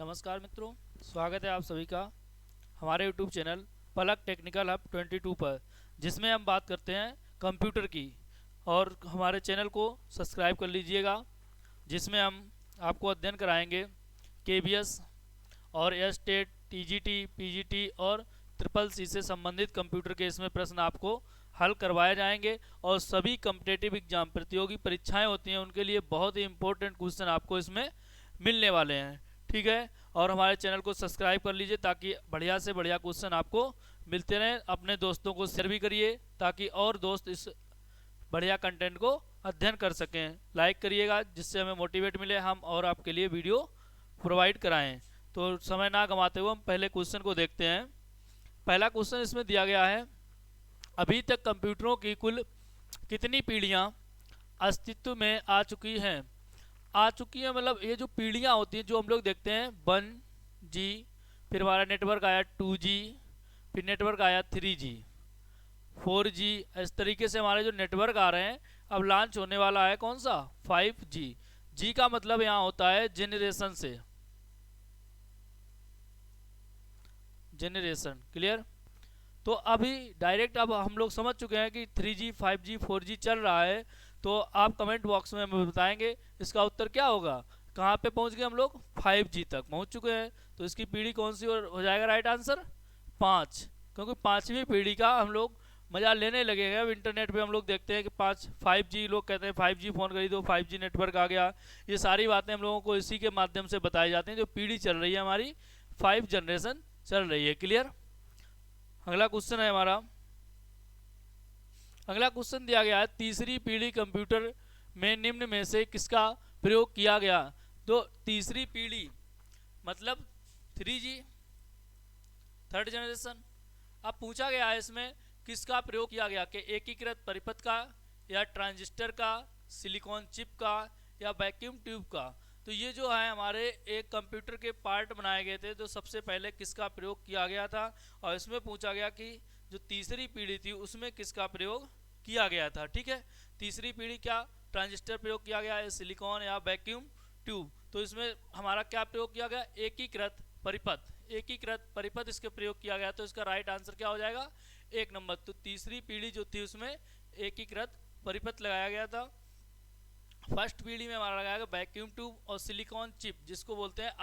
नमस्कार मित्रों, स्वागत है आप सभी का हमारे YouTube चैनल पलक टेक्निकल हब 22 पर, जिसमें हम बात करते हैं कंप्यूटर की। और हमारे चैनल को सब्सक्राइब कर लीजिएगा, जिसमें हम आपको अध्ययन कराएंगे KBS और एस्टेट, TGT, PGT और ट्रिपल सी से संबंधित कंप्यूटर के इसमें प्रश्न आपको हल करवाए जाएंगे। और सभी कॉम्पिटिटिव एग्जाम प्रतियोगी परीक्षाएं होती हैं, उनके लिए बहुत ही इंपॉर्टेंट क्वेश्चन आपको इसमें मिलने वाले हैं। ठीक है, और हमारे चैनल को सब्सक्राइब कर लीजिए ताकि बढ़िया से बढ़िया क्वेश्चन आपको मिलते रहें। अपने दोस्तों को शेयर भी करिए ताकि और दोस्त इस बढ़िया कंटेंट को अध्ययन कर सकें। लाइक करिएगा जिससे हमें मोटिवेट मिले, हम और आपके लिए वीडियो प्रोवाइड कराएं। तो समय ना गंवाते हुए हम पहले क्वेश्चन को देखते हैं। पहला क्वेश्चन इसमें दिया गया है, अभी तक कंप्यूटरों की कुल कितनी पीढ़ियां अस्तित्व में आ चुकी हैं। मतलब ये जो पीढ़ियां होती हैं जो हम लोग देखते हैं 1G, फिर हमारा नेटवर्क आया 2G, फिर नेटवर्क आया 3G, 4G। इस तरीके से हमारे जो नेटवर्क आ रहे हैं, अब लॉन्च होने वाला है कौन सा 5G। जी का मतलब यहाँ होता है जेनरेशन से, जेनरेशन। क्लियर। तो अभी डायरेक्ट अब हम लोग समझ चुके हैं कि 3G, 5G, 4G चल रहा है। तो आप कमेंट बॉक्स में हमें बताएंगे इसका उत्तर क्या होगा। कहाँ पे पहुंच गए हम लोग, 5G तक पहुंच चुके हैं। तो इसकी पीढ़ी कौन सी और हो जाएगा राइट आंसर 5, क्योंकि 5वीं पीढ़ी का हम लोग मजा लेने लगेंगे। अब इंटरनेट पे हम लोग देखते हैं कि 5G, लोग कहते हैं 5G फ़ोन खरीदो, 5G नेटवर्क आ गया। ये सारी बातें हम लोगों को इसी के माध्यम से बताई जाती हैं। जो पीढ़ी चल रही है हमारी 5 जनरेशन चल रही है। क्लियर। अगला क्वेश्चन है हमारा, अगला क्वेश्चन दिया गया है, तीसरी पीढ़ी कंप्यूटर में निम्न में से किसका प्रयोग किया गया। तो तीसरी पीढ़ी मतलब 3G, थर्ड जनरेशन। अब पूछा गया है इसमें किसका प्रयोग किया गया, कि एकीकृत परिपथ का, या ट्रांजिस्टर का, सिलिकॉन चिप का, या वैक्यूम ट्यूब का। तो ये जो है हमारे एक कंप्यूटर के पार्ट बनाए गए थे, तो सबसे पहले किसका प्रयोग किया गया था। और इसमें पूछा गया कि जो तीसरी पीढ़ी थी उसमें किसका प्रयोग किया गया था। ठीक है, तीसरी पीढ़ी क्या ट्रांजिस्टर प्रयोग किया गया है, सिलिकॉन या वैक्यूम ट्यूब। तो इसमें हमारा क्या प्रयोग किया गया, एकीकृत परिपथ। एकीकृत परिपथ इसके प्रयोग किया गया। तो इसका राइट आंसर क्या हो जाएगा, 1 नंबर। तो तीसरी पीढ़ी जो थी उसमें एकीकृत परिपथ लगाया गया था। फर्स्ट पीढ़ी में हमारा लगाया गया वैक्यूम ट्यूब और सिलिकॉन चिप, जिसको बोलते हैं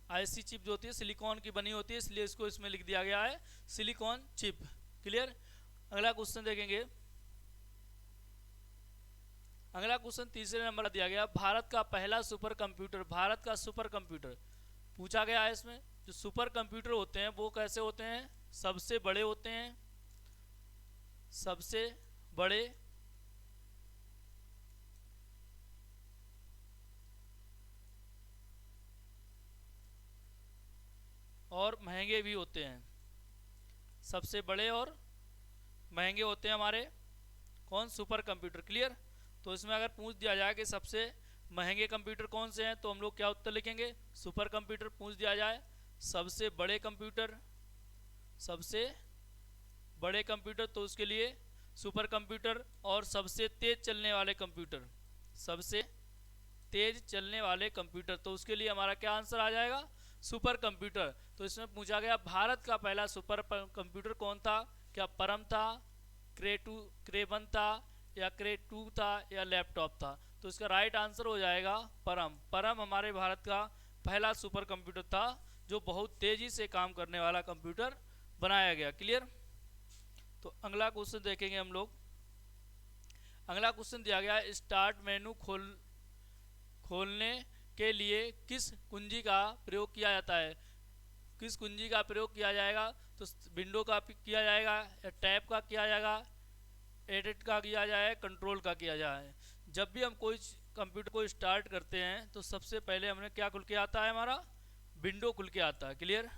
आईसी चिप जो होती है सिलिकॉन की बनी होती है, इसलिए इसको इसमें लिख दिया गया है सिलिकॉन चिप। क्लियर। अगला क्वेश्चन देखेंगे। अगला क्वेश्चन तीसरे नंबर का दिया गया, भारत का पहला सुपर कंप्यूटर। भारत का सुपर कंप्यूटर पूछा गया है। इसमें जो सुपर कंप्यूटर होते हैं वो कैसे होते हैं, सबसे बड़े होते हैं, सबसे बड़े और महंगे भी होते हैं। सबसे बड़े और महंगे होते हैं हमारे कौन, सुपर कंप्यूटर। क्लियर। तो इसमें अगर पूछ दिया जाए कि सबसे महंगे कंप्यूटर कौन से हैं, तो हम लोग क्या उत्तर लिखेंगे, सुपर कंप्यूटर। पूछ दिया जाए सबसे बड़े कंप्यूटर, सबसे बड़े कंप्यूटर, तो उसके लिए सुपर कंप्यूटर। और सबसे तेज चलने वाले कंप्यूटर, सबसे तेज चलने वाले कंप्यूटर, तो उसके लिए हमारा क्या आंसर आ जाएगा, सुपर कंप्यूटर। तो इसमें पूछा गया भारत का पहला सुपर कंप्यूटर कौन था, क्या परम था, क्रे 1 था, या क्रे 2 था, या लैपटॉप था। तो इसका राइट आंसर हो जाएगा परम। परम हमारे भारत का पहला सुपर कंप्यूटर था, जो बहुत तेजी से काम करने वाला कंप्यूटर बनाया गया। क्लियर। तो अगला क्वेश्चन देखेंगे हम लोग। अगला क्वेश्चन दिया गया है, स्टार्ट मेनू खोलने के लिए किस कुंजी का प्रयोग किया जाता है। किस कुंजी का प्रयोग किया जाएगा, तो विंडो का किया जाएगा, या टैब का किया जाएगा, एडिट का किया जाए, कंट्रोल का किया जाए। जब भी हम कोई कंप्यूटर को स्टार्ट करते हैं तो सबसे पहले हमें क्या खुल के आता है, हमारा विंडो खुल के आता है। क्लियर।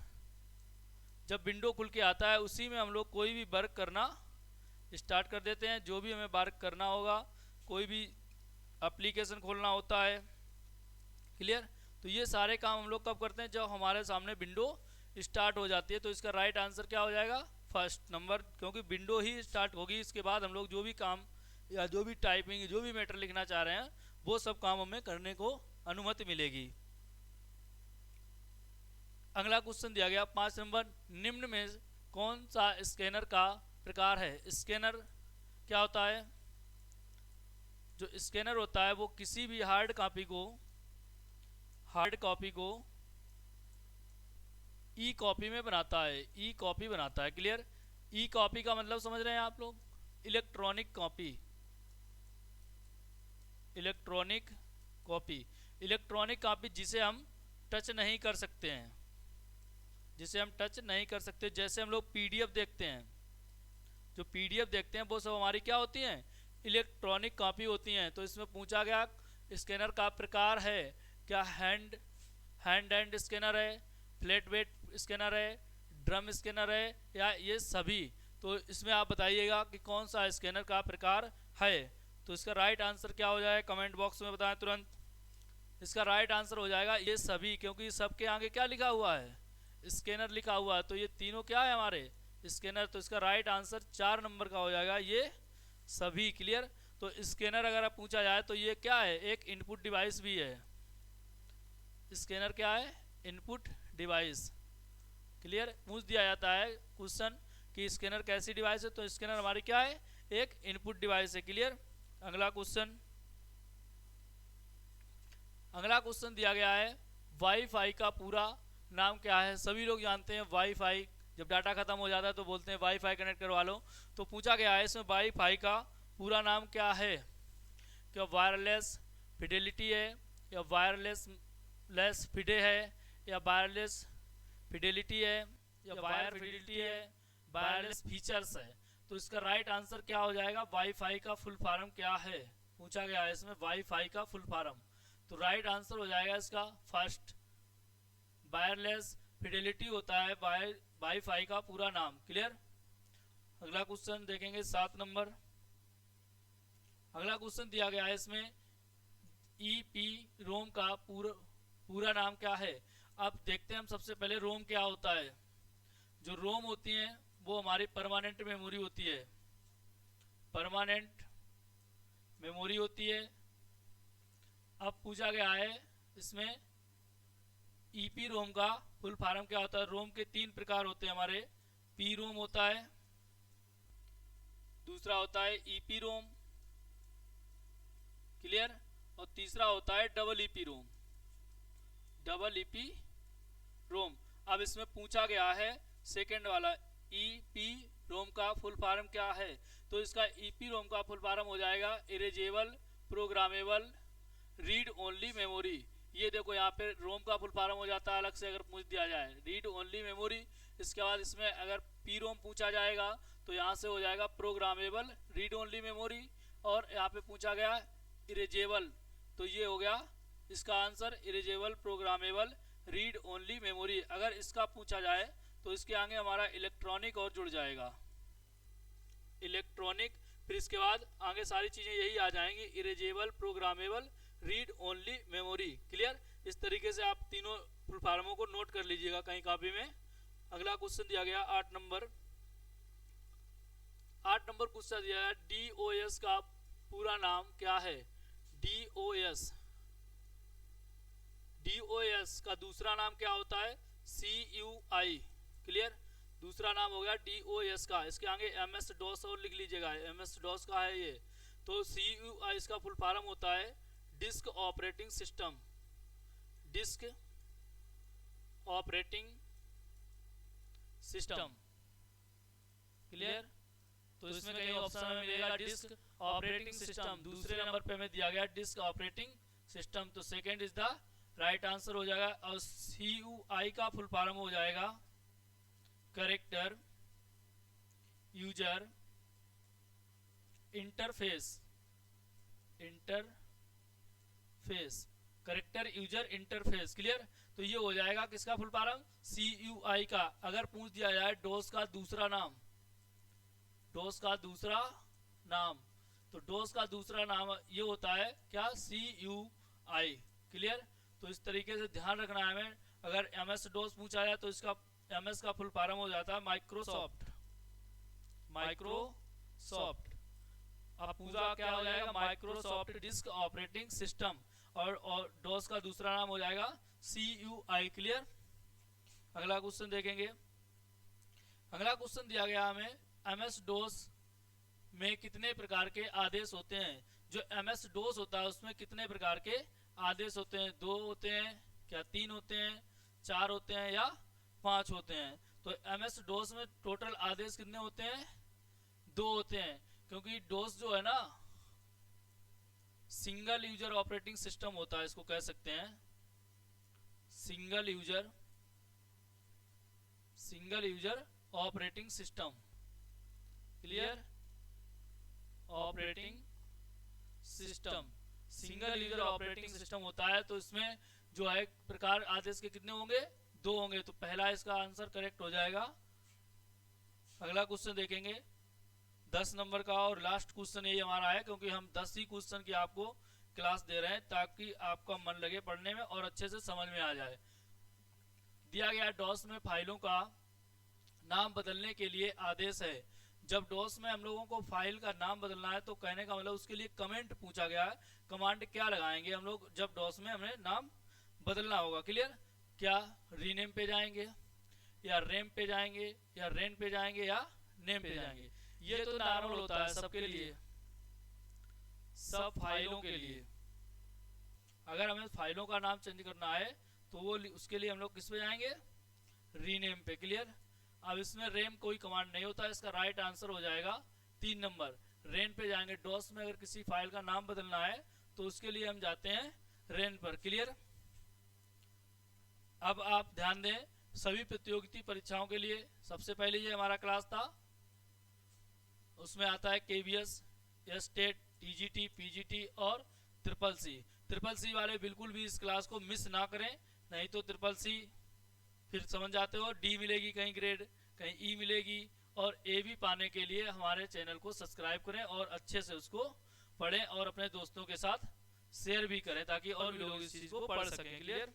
जब विंडो खुल के आता है उसी में हम लोग कोई भी वर्क करना स्टार्ट कर देते हैं। जो भी हमें वर्क करना होगा, कोई भी एप्लीकेशन खोलना होता है। क्लियर। तो ये सारे काम हम लोग कब करते हैं, जब हमारे सामने विंडो स्टार्ट हो जाती है। तो इसका राइट आंसर क्या हो जाएगा, फर्स्ट नंबर, क्योंकि विंडो ही स्टार्ट होगी, इसके बाद हम लोग जो भी काम या जो भी टाइपिंग, जो भी मैटर लिखना चाह रहे हैं, वो सब काम हमें करने को अनुमति मिलेगी। अगला क्वेश्चन दिया गया 5 नंबर, निम्न में कौन सा स्कैनर का प्रकार है? स्कैनर क्या होता है? जो स्कैनर होता है वो किसी भी हार्ड कॉपी को ई कॉपी में बनाता है, ई कॉपी बनाता है। क्लियर? ई कॉपी का मतलब समझ रहे हैं आप लोग? Electronic copy, electronic copy, electronic copy जिसे हम टच नहीं कर सकते हैं, जिसे हम टच नहीं कर सकते। जैसे हम लोग पीडीएफ देखते हैं, जो पीडीएफ देखते हैं वो सब हमारी क्या होती हैं? इलेक्ट्रॉनिक कॉपी होती हैं। तो इसमें पूछा गया स्कैनर का प्रकार है क्या? हैंड एंड स्कैनर है, फ्लैट वेट स्कैनर है, ड्रम स्कैनर है, या ये सभी? तो इसमें आप बताइएगा कि कौन सा स्कैनर का प्रकार है। तो इसका राइट आंसर क्या हो जाएगा? कमेंट बॉक्स में बताएं तुरंत। इसका राइट आंसर हो जाएगा ये सभी, क्योंकि सबके आगे क्या लिखा हुआ है? स्कैनर लिखा हुआ है। तो ये तीनों क्या है हमारे? स्कैनर। तो इसका राइट आंसर 4 नंबर का हो जाएगा ये सभी। क्लियर? तो स्कैनर अगर आप पूछा जाए तो ये क्या है? एक इनपुट डिवाइस भी है। स्कैनर क्या है? Input device. क्लियर? पूछ दिया जाता है क्वेश्चन कि स्कैनर कैसी डिवाइस है, तो स्कैनर हमारी क्या है? एक इनपुट डिवाइस है। क्लियर? अगला क्वेश्चन दिया गया है, वाईफाई का पूरा नाम क्या है? सभी लोग जानते हैं वाईफाई, जब डाटा खत्म हो जाता है तो बोलते हैं वाईफाई कनेक्ट करवा लो। तो पूछा गया है इसमें वाईफाई का पूरा नाम क्या है? क्या वायरलेस फिडेलिटी है, या वायरलेस लेस फिडे है, या वायरलेस फिडेलिटी है, या वायर फिडेलिटी है, वायरलेस फीचर्स है? तो इसका राइट आंसर क्या हो जाएगा? वाईफाई का फुल फॉर्म क्या है? पूछा गया है इसमें वाईफाई का फुल फॉर्म। तो राइट आंसर हो जाएगा इसका फर्स्ट, वायरलेस फिडेलिटी होता है वाईफाई का पूरा नाम। क्लियर? अगला क्वेश्चन देखेंगे 7 नंबर। अगला क्वेश्चन दिया गया है इसमें, ईपी रोम का पूरा नाम क्या है? अब देखते हैं हम सबसे पहले रोम क्या होता है। जो रोम होती है वो हमारी परमानेंट मेमोरी होती है, परमानेंट मेमोरी होती है। अब पूछा गया है इसमें ईपी रोम का फुल फॉर्म क्या होता है? रोम के 3 प्रकार होते हैं हमारे। पी रोम होता है, दूसरा होता है ईपी रोम। क्लियर? और तीसरा होता है डबल ईपी रोम, डबल ईपी रोम। अब इसमें पूछा गया है सेकेंड वाला, ईपी रोम का फुल फॉर्म क्या है? तो इसका ईपी रोम का फुल फॉर्म हो जाएगा erasable programmable read only memory. ये देखो यहाँ पे रोम का फुल फॉर्म हो जाता है अलग से अगर पूछ दिया जाए, रीड ओनली मेमोरी। इसके बाद इसमें अगर पी रोम पूछा जाएगा तो यहाँ से हो जाएगा प्रोग्रामेबल रीड ओनली मेमोरी। और यहाँ पे पूछा गया इरेजेबल, तो ये हो गया इसका answer, erasable programmable read only memory. अगर इसका पूछा जाए तो इसके आगे हमारा इलेक्ट्रॉनिक और जुड़ जाएगा, इलेक्ट्रॉनिक। फिर इसके बाद आगे सारी चीजें यही आ जाएंगी, erasable programmable read only memory. Clear? इस तरीके से आप तीनों फुल फॉर्मों को नोट कर लीजिएगा कहीं कॉपी में। अगला क्वेश्चन दिया गया 8 नंबर। 8 नंबर क्वेश्चन दिया है, डीओएस का पूरा नाम क्या है? डीओएस, डीओएस का दूसरा नाम क्या होता है? CUI। क्लियर? दूसरा नाम हो गया डीओएस का। इसके आगे MS DOS और लिख लीजिएगा, MS DOS का है ये। तो CUI इसका फुल फॉर्म होता है disk operating system, disk operating system. Clear? तो इसमें कहीं ऑप्शन में मिलेगा डिस्क ऑपरेटिंग सिस्टम, दूसरे नंबर पे हमें दिया गया डिस्क ऑपरेटिंग सिस्टम। तो second is the right answer हो जाएगा। और CUI का फुल फॉर्म हो जाएगा character user interface, interface, character user interface. Clear? तो ये हो जाएगा किसका फुल फॉर्म? CUI का। अगर पूछ दिया जाए डोस का दूसरा नाम, डोस का दूसरा नाम, तो डोस का दूसरा नाम ये होता है क्या? CUI। क्लियर? तो इस तरीके से ध्यान रखना है हमें। अगर MS DOS पूछा जाए तो इसका MS का फुल फॉर्म हो जाता है माइक्रोसॉफ्ट, माइक्रोसॉफ्ट। अब पूरा क्या हो जाएगा? Microsoft disk operating system. और DOS का दूसरा नाम हो जाएगा CUI। क्लियर? अगला क्वेश्चन देखेंगे। अगला क्वेश्चन दिया गया हमें, एमएस डोस में कितने प्रकार के आदेश होते हैं। जो एमएस डोस होता है उसमें कितने प्रकार के आदेश होते हैं, 2 होते हैं क्या, 3 होते हैं, 4 होते हैं या 5 होते हैं। तो एमएस डोस में टोटल आदेश कितने होते हैं, 2 होते हैं, क्योंकि डोस जो है ना सिंगल यूजर ऑपरेटिंग सिस्टम होता है, इसको कह सकते हैं single user operating system. Clear, operating system single user operating system होता है। तो इसमें जो है प्रकार आदेश के कितने होंगे, 2 होंगे। तो पहला इसका आंसर करेक्ट हो जाएगा। अगला क्वेश्चन देखेंगे 10 नंबर का, और लास्ट क्वेश्चन यही हमारा है, क्योंकि हम 10 ही क्वेश्चन की आपको क्लास दे रहे हैं ताकि आपका मन लगे पढ़ने में और अच्छे से समझ में आ जाए। दिया गया डॉस में फाइलों का नाम बदलने के लिए आदेश है। जब डॉस में हम लोगों को फाइल का नाम बदलना है तो कहने का मतलब उसके लिए कमेंट पूछा गया है, कमांड क्या लगाएंगे हम लोग जब डॉस में हमें नाम बदलना होगा। क्लियर, क्या रीनेम पे जाएंगे या रेम पे जाएंगे या रेन पे जाएंगे या नेम पे जाएंगे। ये तो नॉर्मल होता है सबके लिए, सब फाइलों के लिए। अगर हमें फाइलों का नाम चेंज करना है तो वो उसके लिए हम लोग किस पे जाएंगे, रीनेम पे। क्लियर, अब इसमें रेम कोई कमांड नहीं होता, इसका राइट आंसर हो जाएगा 3 नंबर, रेन पे जाएंगे। डॉस में अगर किसी फाइल का नाम बदलना है तो उसके लिए हम जाते हैं रेन पर। क्लियर, अब आप ध्यान दें, सभी प्रतियोगिता परीक्षाओं के लिए सबसे पहले ये हमारा क्लास था, उसमें आता है केवीएस, स्टेट, टीजीटी, पीजीटी और ट्रिपल सी वाले बिल्कुल भी इस क्लास को मिस ना करें, नहीं तो ट्रिपल सी फिर समझ जाते हो डी मिलेगी कहीं ग्रेड, कहीं ई मिलेगी। और ए भी पाने के लिए हमारे चैनल को सब्सक्राइब करें और अच्छे से उसको पढ़ें और अपने दोस्तों के साथ शेयर भी करें ताकि और भी लोग इस चीज़ को पढ़ सकें। क्लियर।